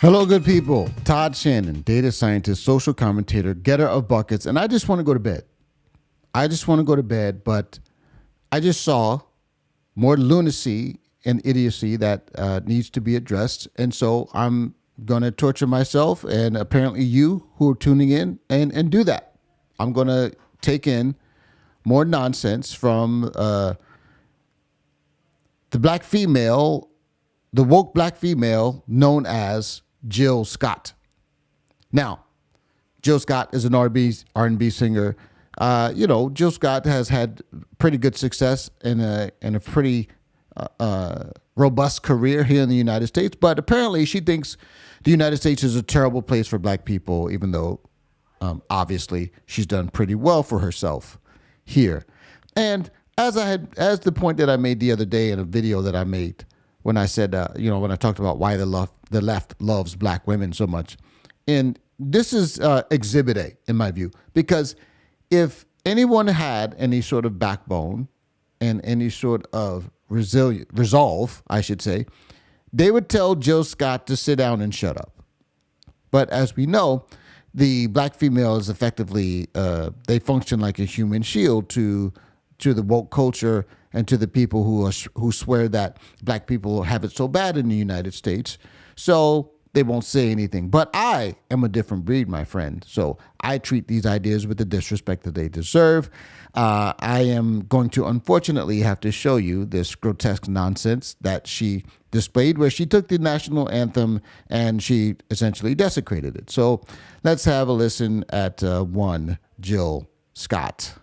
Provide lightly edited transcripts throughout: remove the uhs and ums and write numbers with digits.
Hello, good people. Todd Shannon, data scientist, social commentator, getter of buckets, and I just want to go to bed. I just want to go to bed, but I just saw more lunacy and idiocy that needs to be addressed, and so I'm going to torture myself and apparently you who are tuning in and do that. I'm going to take in more nonsense from the black female, the woke black female known as Jill Scott. Now, Jill Scott is an R&B singer. Jill Scott has had pretty good success in a pretty robust career here in the United States, but apparently she thinks the United States is a terrible place for black people, even though obviously she's done pretty well for herself here. And as the point that I made the other day in a video that I made when I said, when I talked about why the left loves black women so much. And this is Exhibit A, in my view, because if anyone had any sort of backbone and any sort of resolve, I should say, they would tell Jill Scott to sit down and shut up. But as we know, the black female is effectively, they function like a human shield to the woke culture and to the people who swear that black people have it so bad in the United States. So they won't say anything. But I am a different breed, my friend. So I treat these ideas with the disrespect that they deserve. I am going to unfortunately have to show you this grotesque nonsense that she displayed, where she took the national anthem and she essentially desecrated it. So let's have a listen at one Jill Scott.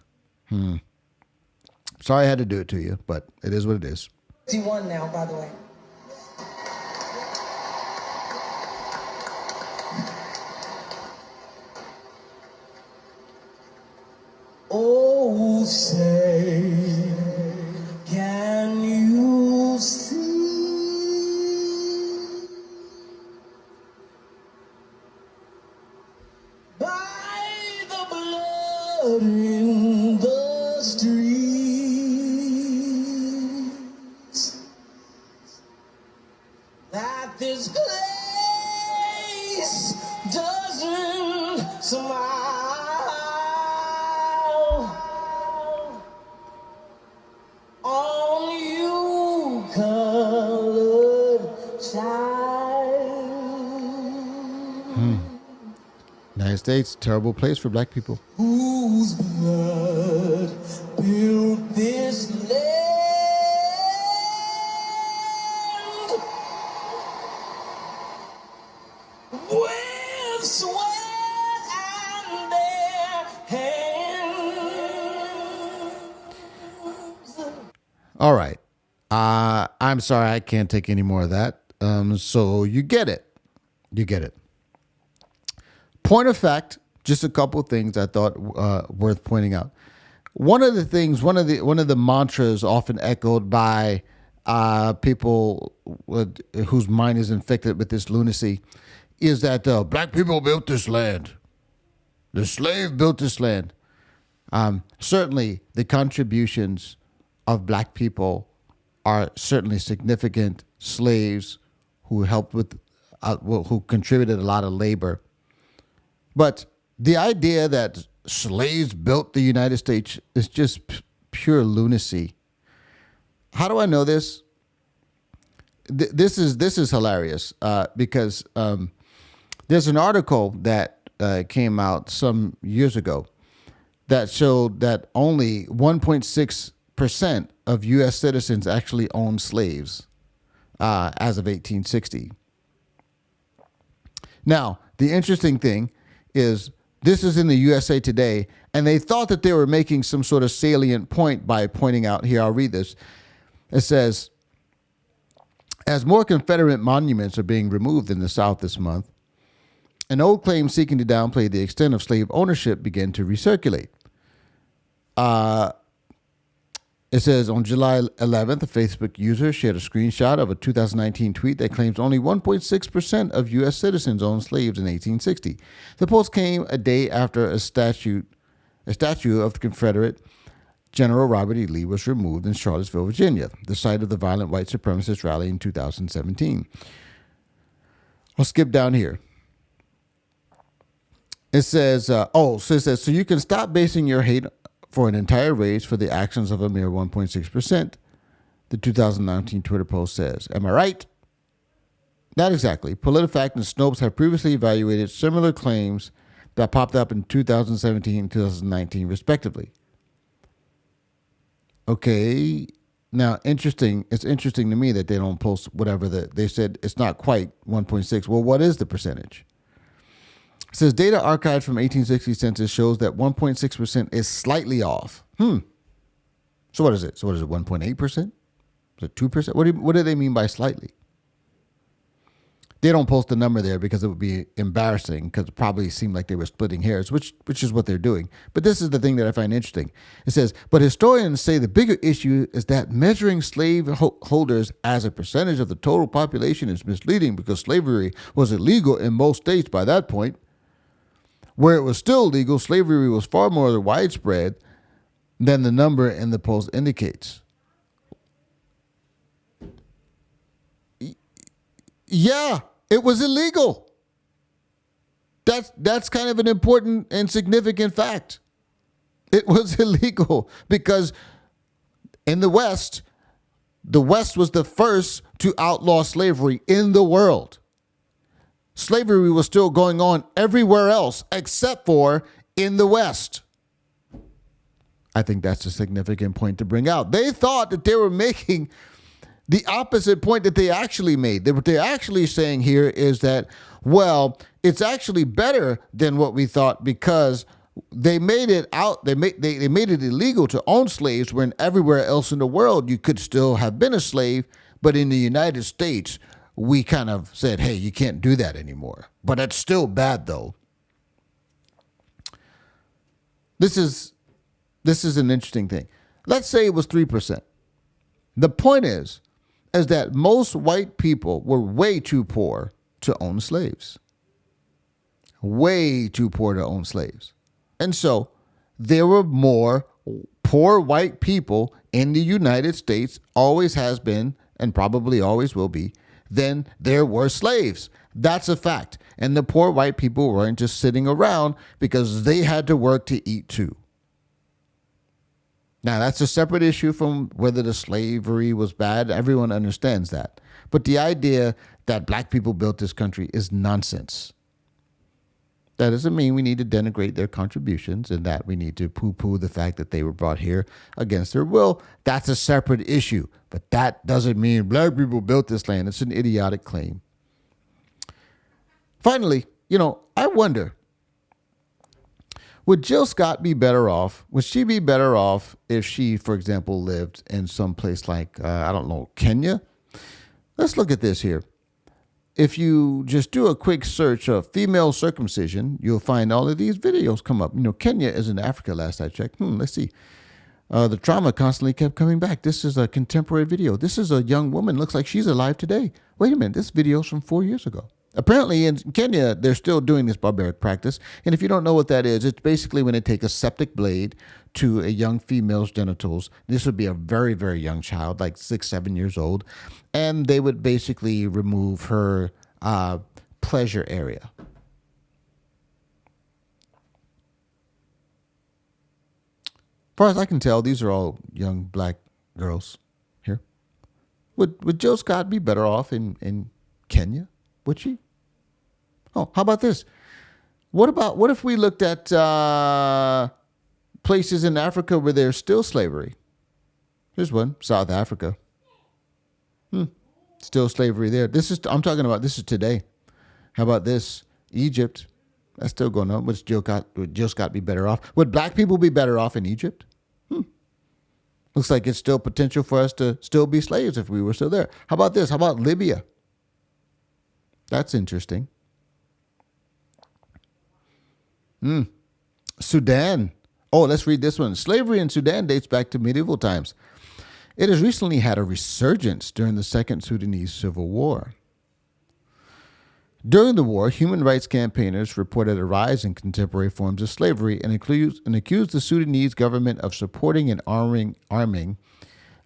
Sorry I had to do it to you, but it is what it is. 51 now, by the way. Oh, say, can you see by the blood in the streets that this place doesn't smile on you, colored child. United States, terrible place for black people. Whose blood built this land with sweat and their hands. All right. I'm sorry, I can't take any more of that. So you get it. You get it. Point of fact, just a couple of things I thought worth pointing out. One of the mantras often echoed by people whose mind is infected with this lunacy is that black people built this land. The slave built this land. Certainly, the contributions of black people are certainly significant. Slaves who helped with, who contributed a lot of labor. But the idea that slaves built the United States is just pure lunacy. How do I know this? This is hilarious because there's an article that came out some years ago that showed that only 1.6% of U.S. citizens actually owned slaves as of 1860. Now, the interesting thing is this is in the USA Today, and they thought that they were making some sort of salient point by pointing out, here, I'll read this. It says, as more Confederate monuments are being removed in the South this month, an old claim seeking to downplay the extent of slave ownership began to recirculate. It says on July 11th, a Facebook user shared a screenshot of a 2019 tweet that claims only 1.6% of U.S. citizens owned slaves in 1860. The post came a day after a statue of the Confederate General Robert E. Lee was removed in Charlottesville, Virginia, the site of the violent white supremacist rally in 2017. I'll skip down here. It says, so you can stop basing your hate for an entire race for the actions of a mere 1.6%, the 2019 Twitter post says. Am I right? Not exactly. PolitiFact and Snopes have previously evaluated similar claims that popped up in 2017 and 2019, respectively. Okay. Now, interesting. It's interesting to me that they don't post whatever they said. It's not quite 1.6. Well, what is the percentage? It says data archived from 1860 census shows that 1.6% is slightly off. So what is it? 1.8%? Is it 2%? What do they mean by slightly? They don't post the number there because it would be embarrassing, because it probably seemed like they were splitting hairs, which is what they're doing. But this is the thing that I find interesting. It says, but historians say the bigger issue is that measuring slave holders as a percentage of the total population is misleading, because slavery was illegal in most states by that point. Where it was still legal, slavery was far more widespread than the number in the post indicates. Yeah, it was illegal. That's kind of an important and significant fact. It was illegal because in the West was the first to outlaw slavery in the world. Slavery was still going on everywhere else except for in the West. I think that's a significant point to bring out. They thought that they were making the opposite point that they actually made. What they're actually saying here is that, well, it's actually better than what we thought, because they made it out. They made it illegal to own slaves, when everywhere else in the world you could still have been a slave. But in the United States, we kind of said, hey, you can't do that anymore. But that's still bad, though. This is an interesting thing. Let's say it was 3%. The point is that most white people were way too poor to own slaves. Way too poor to own slaves. And so there were more poor white people in the United States, always has been, and probably always will be, than there were slaves. That's a fact. And the poor white people weren't just sitting around because they had to work to eat too. Now, that's a separate issue from whether the slavery was bad. Everyone understands that. But the idea that black people built this country is nonsense. That doesn't mean we need to denigrate their contributions and that we need to poo-poo the fact that they were brought here against their will. That's a separate issue. But that doesn't mean black people built this land. It's an idiotic claim. Finally, I wonder, would Jill Scott be better off? Would she be better off if she, for example, lived in some place like, Kenya? Let's look at this here. If you just do a quick search of female circumcision, you'll find all of these videos come up. Kenya is in Africa, last I checked. Let's see. The trauma constantly kept coming back. This is a contemporary video. This is a young woman. Looks like she's alive today. Wait a minute. This video is from 4 years ago. Apparently in Kenya, they're still doing this barbaric practice. And if you don't know what that is, it's basically when they take a septic blade to a young female's genitals. This would be a very, very young child, like 6, 7 years old. And they would basically remove her pleasure area. As far as I can tell, these are all young black girls here. Would Jill Scott be better off in Kenya? Would she? Oh, how about this? What if we looked at places in Africa where there's still slavery? Here's one, South Africa. Still slavery there. This is today. How about this? Egypt. That's still going on. Would Jill Scott be better off? Would black people be better off in Egypt? Looks like it's still potential for us to still be slaves if we were still there. How about this? How about Libya? That's interesting. Sudan. Oh, let's read this one. Slavery in Sudan dates back to medieval times. It has recently had a resurgence during the Second Sudanese Civil War. During the war, human rights campaigners reported a rise in contemporary forms of slavery and accused the Sudanese government of supporting and arming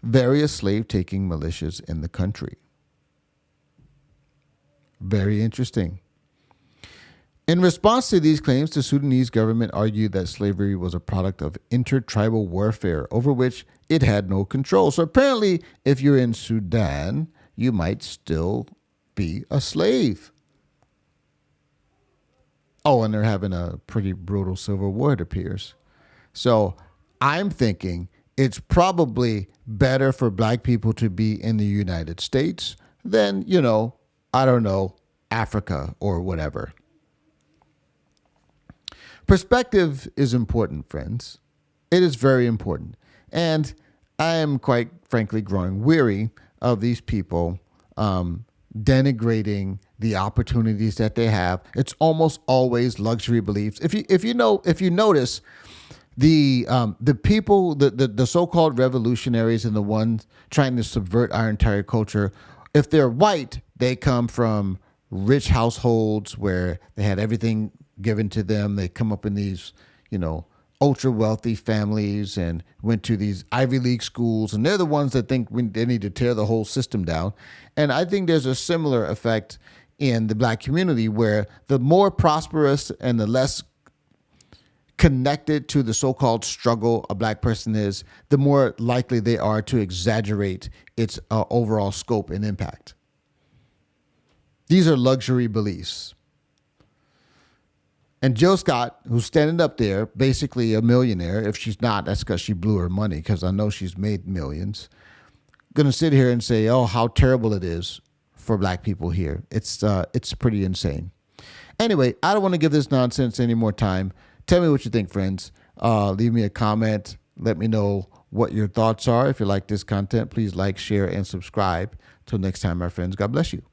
various slave-taking militias in the country. Very interesting. In response to these claims, the Sudanese government argued that slavery was a product of intertribal warfare over which it had no control. So apparently, if you're in Sudan, you might still be a slave. Oh, and they're having a pretty brutal civil war, it appears. So I'm thinking it's probably better for black people to be in the United States than, I don't know, Africa or whatever. Perspective is important, friends. It is very important. And I am quite frankly growing weary of these people denigrating the opportunities that they have. It's almost always luxury beliefs. If you notice, the people, the so-called revolutionaries and the ones trying to subvert our entire culture, if they're white, they come from rich households where they had everything given to them. They come up in these, ultra wealthy families and went to these Ivy League schools, and they're the ones that think they need to tear the whole system down. And I think there's a similar effect in the black community where the more prosperous and the less connected to the so-called struggle a black person is, the more likely they are to exaggerate its overall scope and impact. These are luxury beliefs. And Jill Scott, who's standing up there, basically a millionaire. If she's not, that's because she blew her money, because I know she's made millions. Going to sit here and say, oh, how terrible it is for black people here. It's pretty insane. Anyway, I don't want to give this nonsense any more time. Tell me what you think, friends. Leave me a comment. Let me know what your thoughts are. If you like this content, please like, share, and subscribe. Till next time, my friends, God bless you.